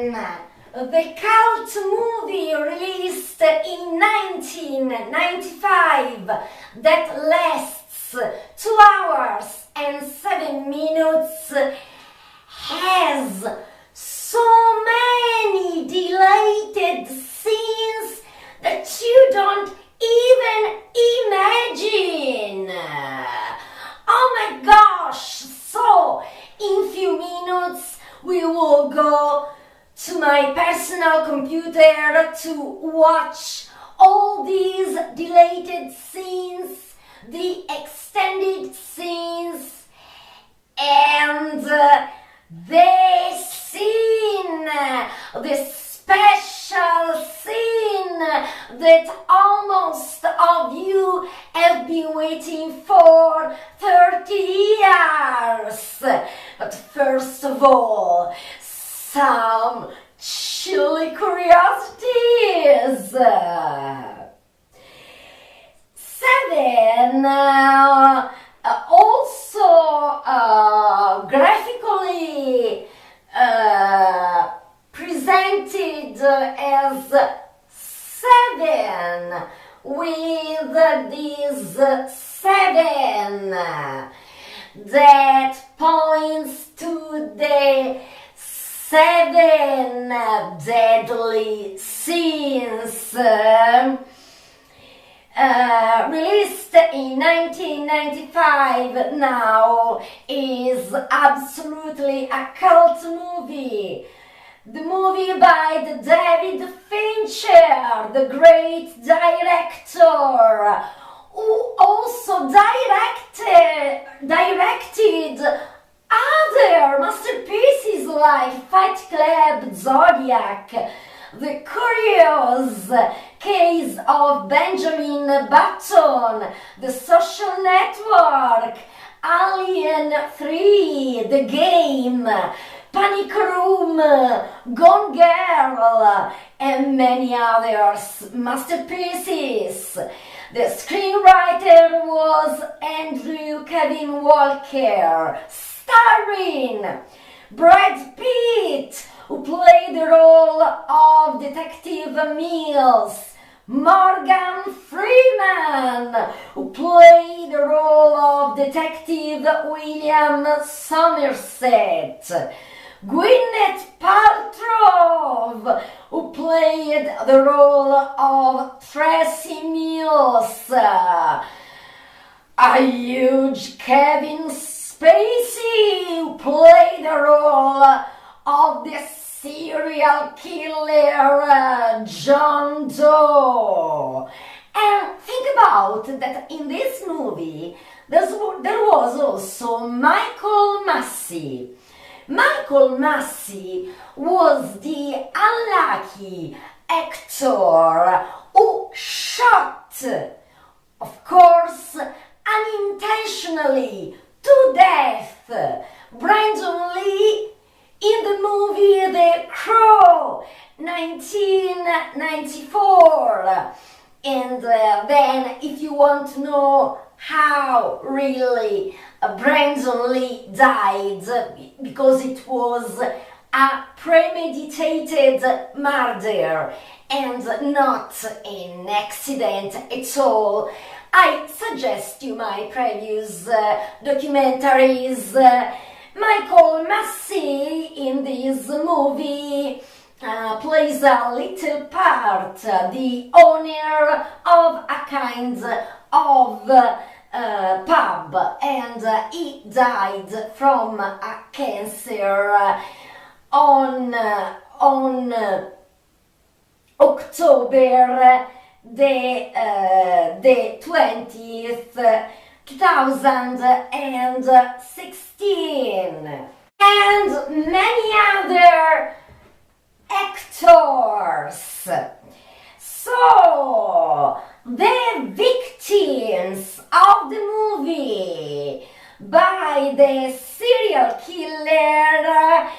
The cult movie released in 1995 that lasts 2 hours and 7 minutes has so many deleted scenes that you don't even imagine. Oh my gosh! So, in few minutes we will go to my personal computer to watch all these deleted scenes, the extended scenes, and the special scene that almost of you have been waiting for 30 years. But first of all, some chilly curiosities. 7 also graphically presented as 7 with these 7 that points to the 7 deadly sins. Released in 1995 now is absolutely a cult movie. The movie by the David Fincher, the great director, who also directed other masterpieces like Fight Club, Zodiac, The Curious Case of Benjamin Button, The Social Network, Alien 3, The Game, Panic Room, Gone Girl, and many other masterpieces. The screenwriter was Andrew Kevin Walker, starring Brad Pitt, who played the role of Detective Mills, Morgan Freeman, who played the role of Detective William Somerset, Gwyneth Paltrow, who played the role of Tracy Mills, a huge Kevin Spacey, who played the role of the serial killer John Doe. And think about that in this movie there was also Michael Massey. Michael Massey was the unlucky actor who shot, of course, unintentionally to death Brandon Lee in the movie The Crow, 1994. And then, if you want to know how really Brandon Lee died, because it was a premeditated murder and not an accident at all, I suggest you my previous documentaries. Michael Massey in this movie plays a little part, the owner of a kind of pub, and he died from a cancer on October the 20th, 2016. And many other actors. So, the victims of the movie by the serial killer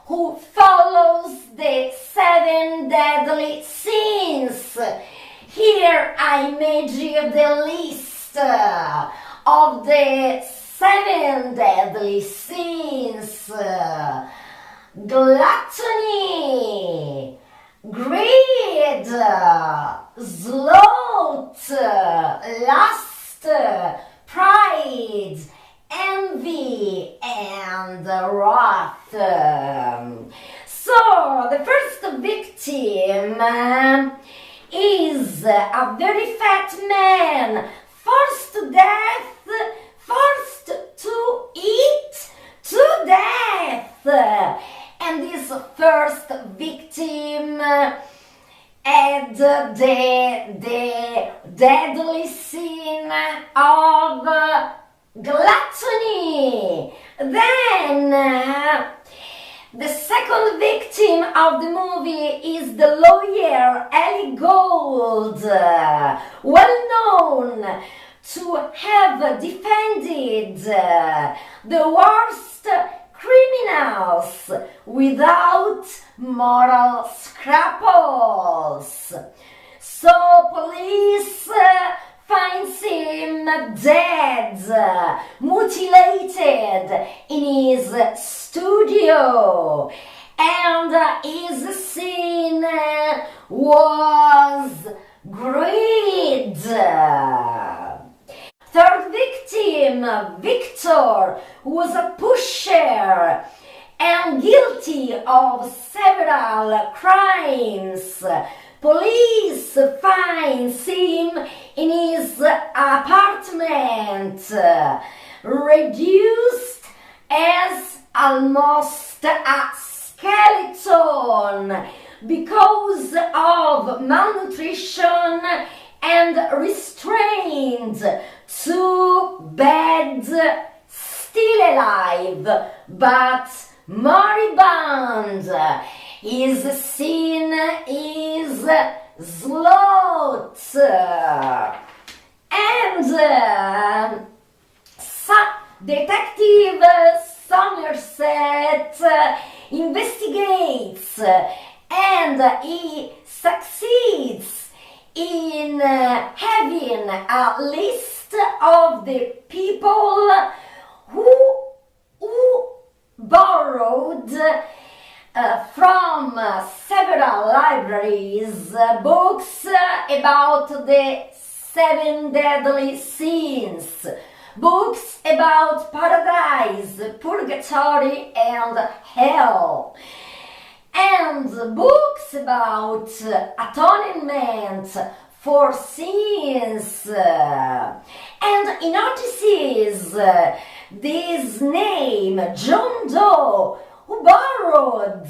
who follows the 7 deadly sins. Here I made you the list of the 7 deadly sins. Gluttony, sloth, lust, pride, envy, and wrath. So the first victim is a very fat man, forced to death, forced to eat to death. And this first victim had the deadly sin of gluttony. Then the second victim of the movie is the lawyer Ellie Gold, well known to have defended the worst criminals without moral scruples. So police finds him dead, mutilated in his studio, and his sin was greed. Third victim, Victor, who was a pusher and guilty of several crimes. Police finds him in his apartment, reduced as almost a skeleton because of malnutrition and restrained to bed, still alive, but moribund. His sin is sloth. And Detective Somerset investigates, and he succeeds in having a list of the people who borrowed from several libraries books about the 7 deadly sins, books about paradise, purgatory, and hell, and books about atonement for sins. And he notices this name, John Doe, who borrowed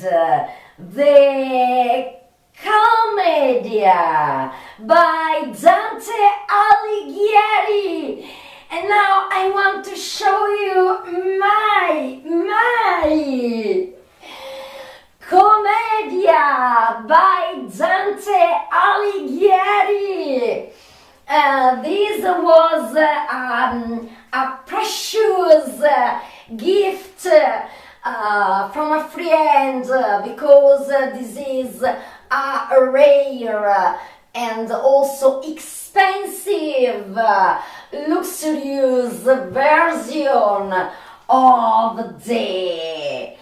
the Commedia by Dante Alighieri. And now I want to show you my Commedia by Dante Alighieri. This was a precious gift from a friend, because this is a rare and also expensive, luxurious version of the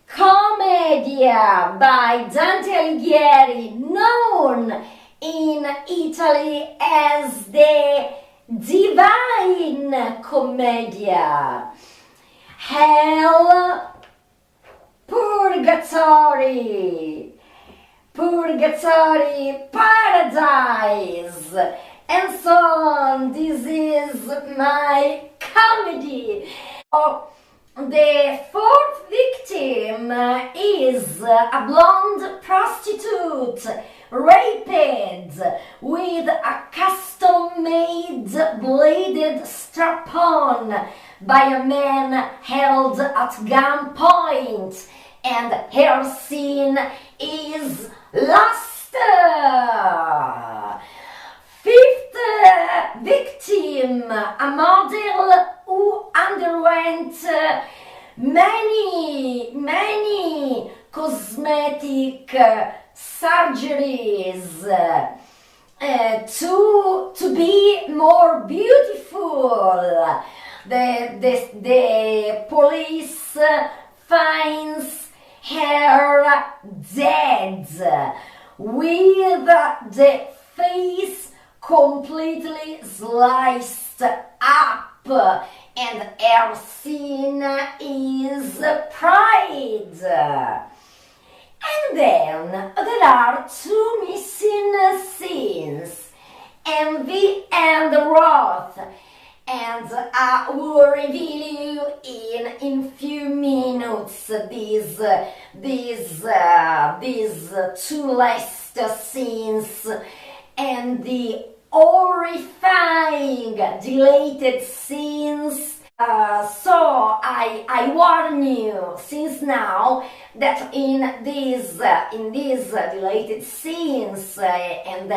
Commedia by Dante Alighieri, known in Italy as the Divine Commedia. Hell, purgatory, paradise, and so on. This is my comedy. The fourth victim is a blonde prostitute raped with a custom-made bladed strap-on by a man held at gunpoint, and her sin is lust. Fifth victim, a model who underwent many cosmetic surgeries to be more beautiful. The police finds her dead, with the face completely sliced up, and her scene is pride. And then there are two missing scenes, envy and wrath, and I will reveal you in few minutes these two last scenes and the horrifying deleted scenes. So I warn you since now that in these deleted scenes and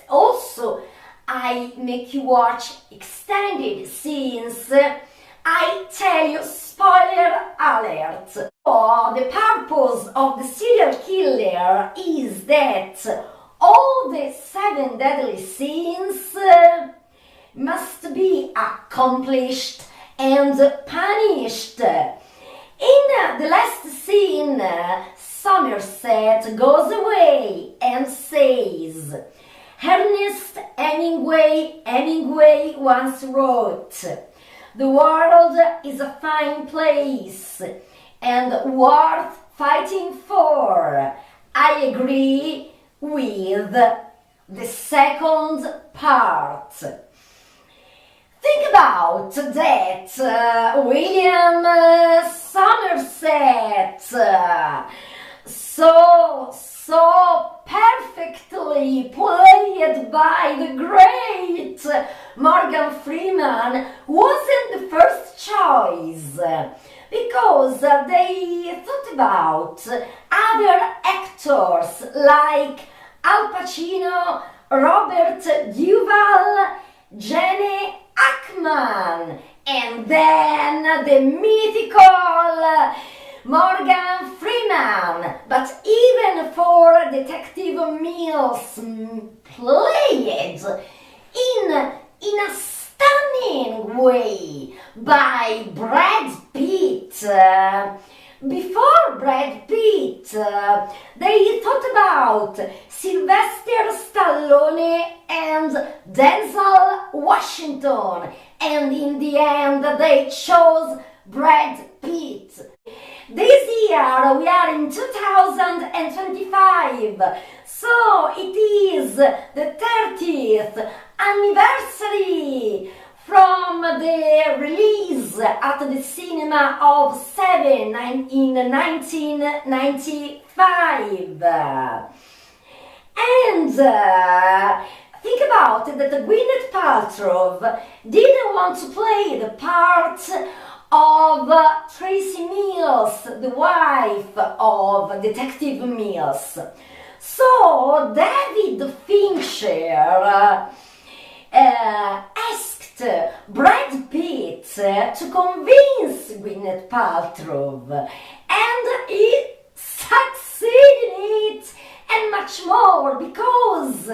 also I make you watch extended scenes, I tell you, spoiler alert. So the purpose of the serial killer is that all the 7 deadly scenes must be accomplished and punished. In the last scene, Somerset goes away and says, Ernest Hemingway once wrote, "The world is a fine place and worth fighting for." I agree with the second part. Think about that, William Somerset, so perfectly played by the great Morgan Freeman, wasn't the first choice, because they thought about other actors like Al Pacino, Robert Duvall, Gene Hackman, and then the mythical Morgan Freeman. But even for Detective Mills played in a stunning way by Brad Pitt. Before Brad Pitt, they thought about Sylvester Stallone and Denzel Washington, and in the end they chose Brad Pitt. This year we are in 2025, so it is the 30th anniversary from the release at the cinema of Seven in 1995. And think about it, that Gwyneth Paltrow didn't want to play the part of Tracy Mills, the wife of Detective Mills. So David Fincher asked Brad Pitt to convince Gwyneth Paltrow, and he succeeded in it, and much more, because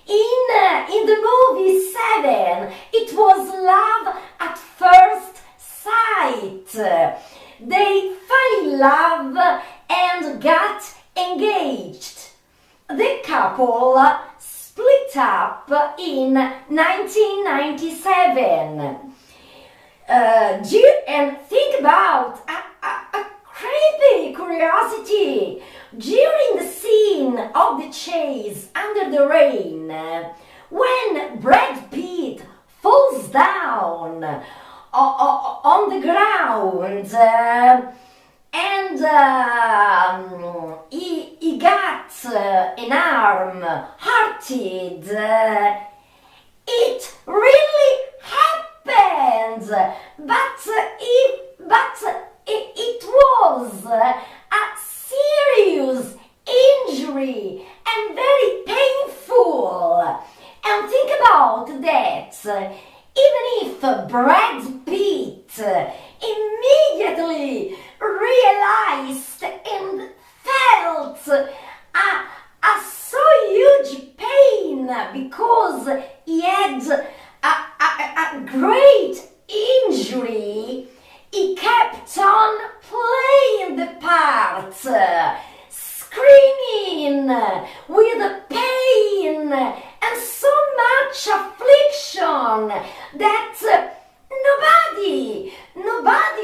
in the movie Seven, it was love at first sight. They fell in love and got engaged. The couple split up in 1997. And think about a creepy curiosity. During the scene of the chase under the rain, when Brad Pitt falls down on the ground and he got an arm hurted, it really happened, but it was a serious injury and very painful. And think about that. Even if Brad Pitt immediately realized and felt a so huge pain because he had a great injury, he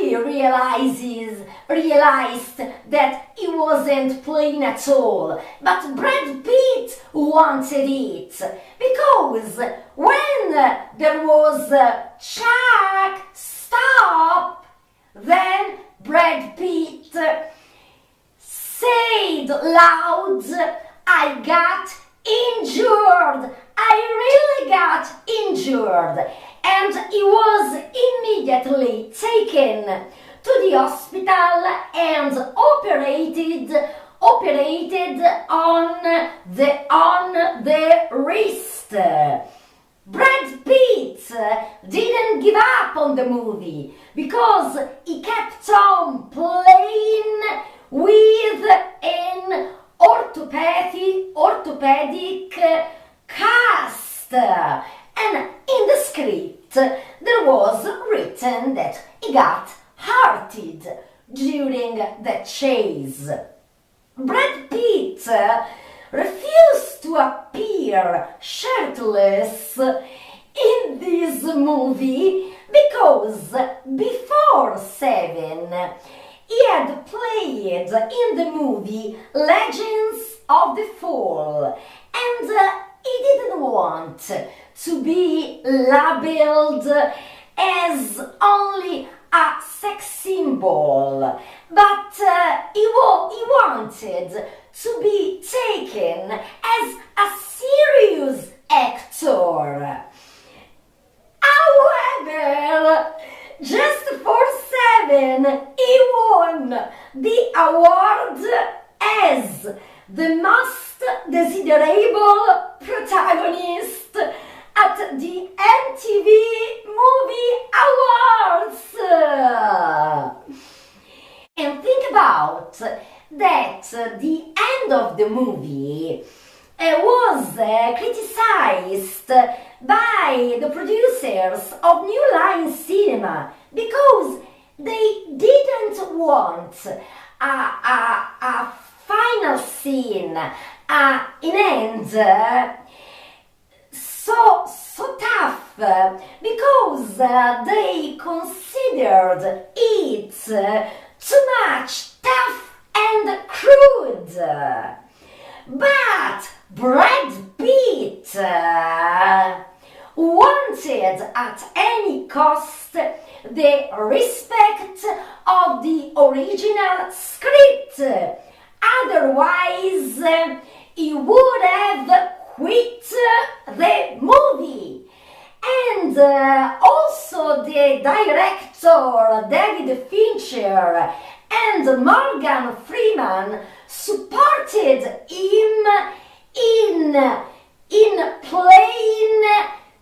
he realized that he wasn't playing at all, but Brad Pitt wanted it, because when there was Chuck, stop, then Brad Pitt said loud, I got injured, I really got injured, and he was immediately taken to the hospital and operated on the wrist. Brad Pitt didn't give up on the movie because he kept on playing with an orthopedic cast, and in the script there was written that he got hurted during the chase. Brad Pitt refused to appear shirtless in this movie because before Seven he had played in the movie Legends of the Fall, and he didn't want to be labeled as only a sex symbol, but he wanted to be taken as a serious actor. However, just for Seven, he won the award as the most desirable protagonist at the MTV Movie Awards. And think about that the end of the movie was criticized by the producers of New Line Cinema because they didn't want a final scene, an end so tough, because they considered it too much tough and crude. But Brad Pitt wanted at any cost the respect of the original script. Otherwise, he would have quit the movie. And also the director David Fincher and Morgan Freeman supported him in playing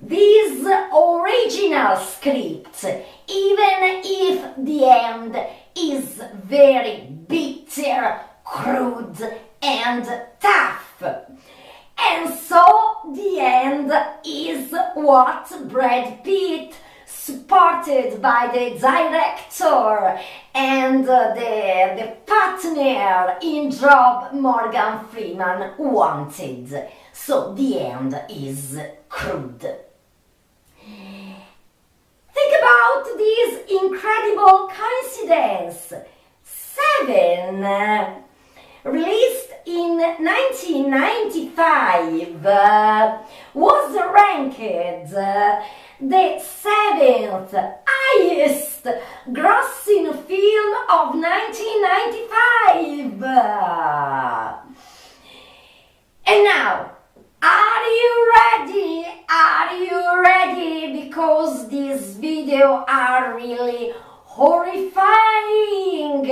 this original script, even if the end is very bitter, crude and tough. And so the end is what Brad Pitt, supported by the director and the partner in job Morgan Freeman, wanted. So the end is crude. Think about this incredible coincidence. Seven, released in 1995, was ranked the 7th highest grossing film of 1995. And now, are you ready? Are you ready? Because these videos are really horrifying.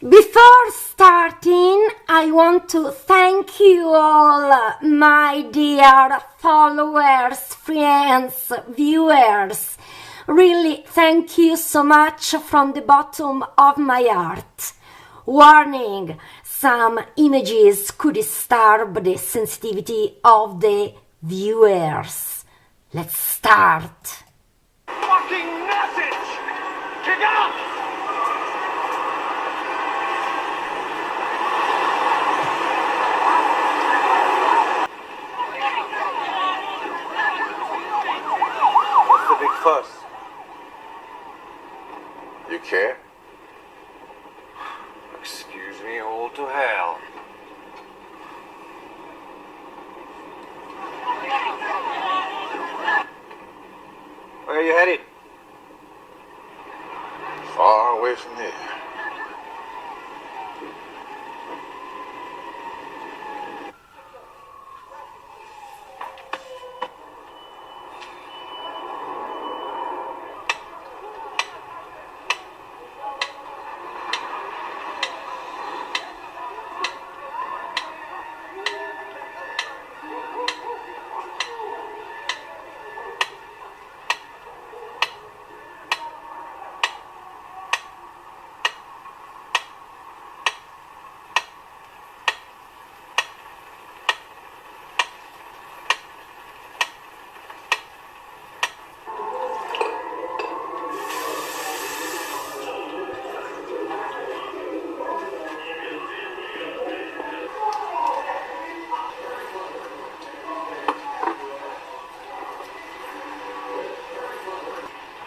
Before starting, I want to thank you all, my dear followers, friends, viewers. Really, thank you so much from the bottom of my heart. Warning, some images could disturb the sensitivity of the viewers. Let's start. Fucking message! Kick up! What's the big fuss? You care? Excuse me, old to hell. Where are you headed? Far away from here.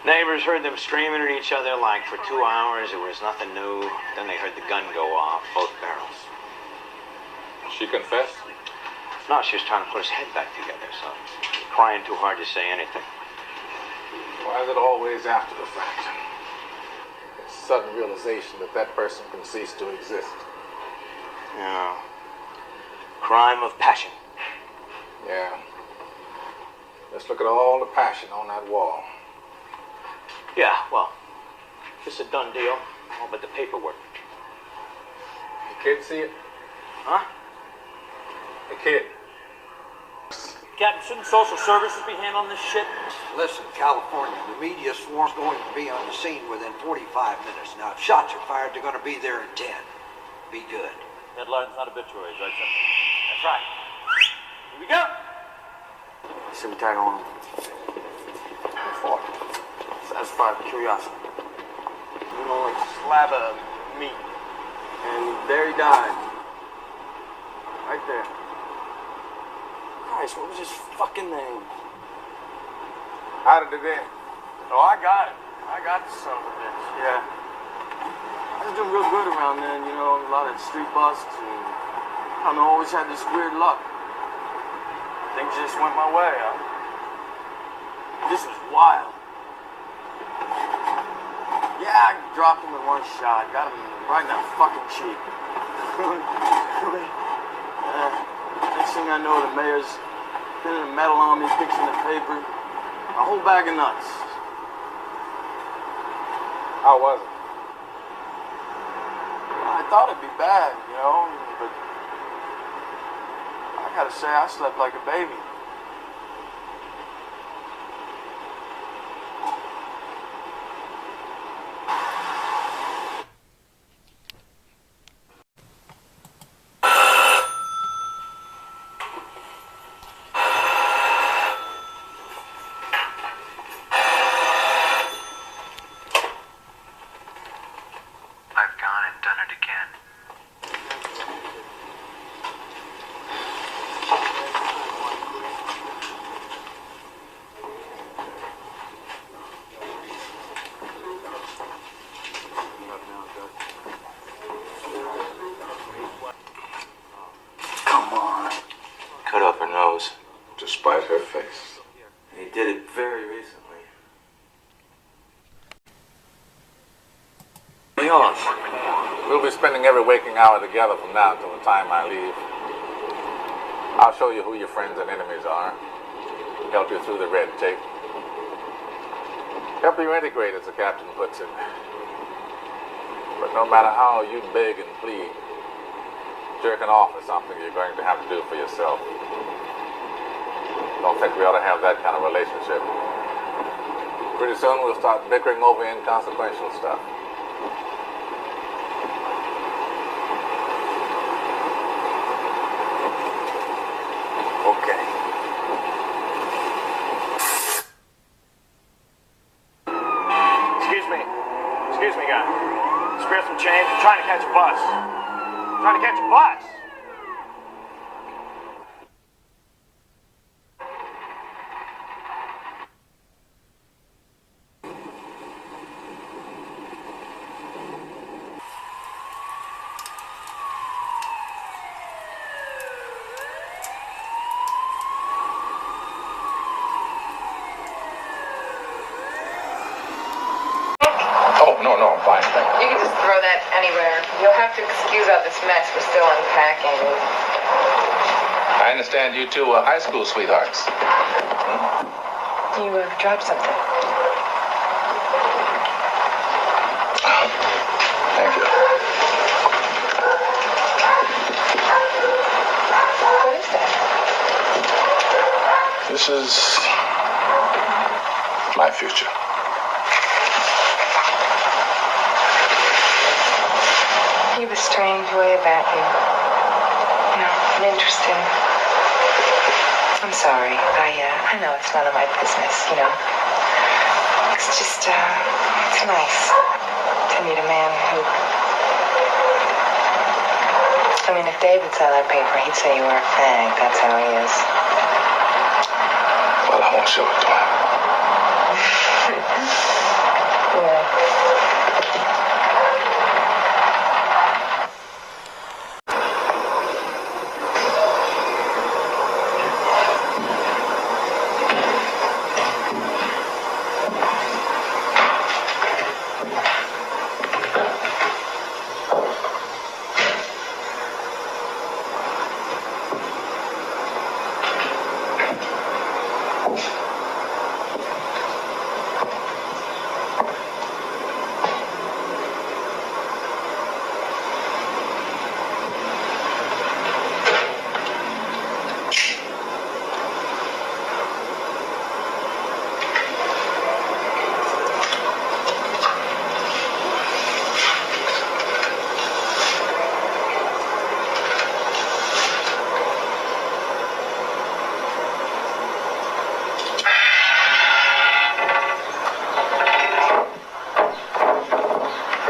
Neighbors heard them screaming at each other like for 2 hours. It was nothing new. Then they heard the gun go off, both barrels. She confessed? No, she was trying to put his head back together, so crying too hard to say anything. Why is it always after the fact? A sudden realization that that person can cease to exist. Yeah. Crime of passion. Yeah. Let's look at all the passion on that wall. Yeah, well, it's a done deal. All but the paperwork. The kid see it? Huh? The kid. Captain, shouldn't social services be handling this shit? Listen, California, the media swarm's going to be on the scene within 45 minutes. Now, if shots are fired, they're going to be there in 10. Be good. Headlines, not obituaries, right, sir? That's right. Here we go. See, we tag on. That's fire curiosity. You know, like a slab of meat. And there he died. Right there. Christ, what was his fucking name? How did it end? Oh, I got it. I got the son of a bitch, yeah. I was doing real good around then, you know, a lot of street busts, and I don't know, always had this weird luck. Things just went my way, huh? This was wild. Yeah, I dropped him in one shot, got him right in that fucking cheek. Next thing I know, the mayor's pinning a medal on me, fixing the paper. A whole bag of nuts. How was it? I thought it'd be bad, you know, but I gotta say, I slept like a baby. I've gone and done it again. Come on. Cut off her nose. Despite her face. He did it very recently. We'll be spending every waking hour together from now until the time I leave. I'll show you who your friends and enemies are. Help you through the red tape. Help you integrate, as the captain puts it. But no matter how you beg and plead, jerking off is something you're going to have to do for yourself. Don't think we ought to have that kind of relationship. Pretty soon we'll start bickering over inconsequential stuff. Okay. Excuse me, guy. Spare some change. I'm trying to catch a bus. Trying to catch a bus. No, I'm fine, thank you. You can just throw that anywhere. You'll have to excuse all this mess. We're still unpacking. I understand you two were high school sweethearts. You dropped something. Thank you. What is that? This is my future. You have a strange way about you. Interesting. I'm sorry. I know it's none of my business, It's just, it's nice to meet a man who... I mean, if David saw that paper, he'd say you were a fag. That's how he is. Well, I won't show it to him. Yeah.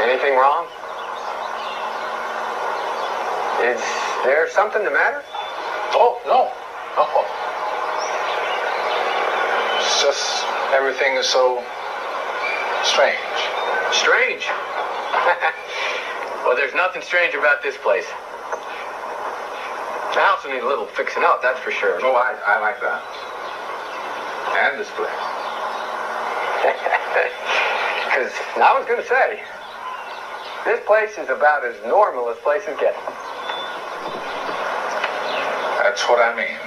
Anything wrong? Is there something the matter? Oh, no. It's just everything is so strange. Strange? Well, there's nothing strange about this place. The house will need a little fixing up, that's for sure. Oh, I like that. And this place. Because I was going to say, this place is about as normal as places get. That's what I mean.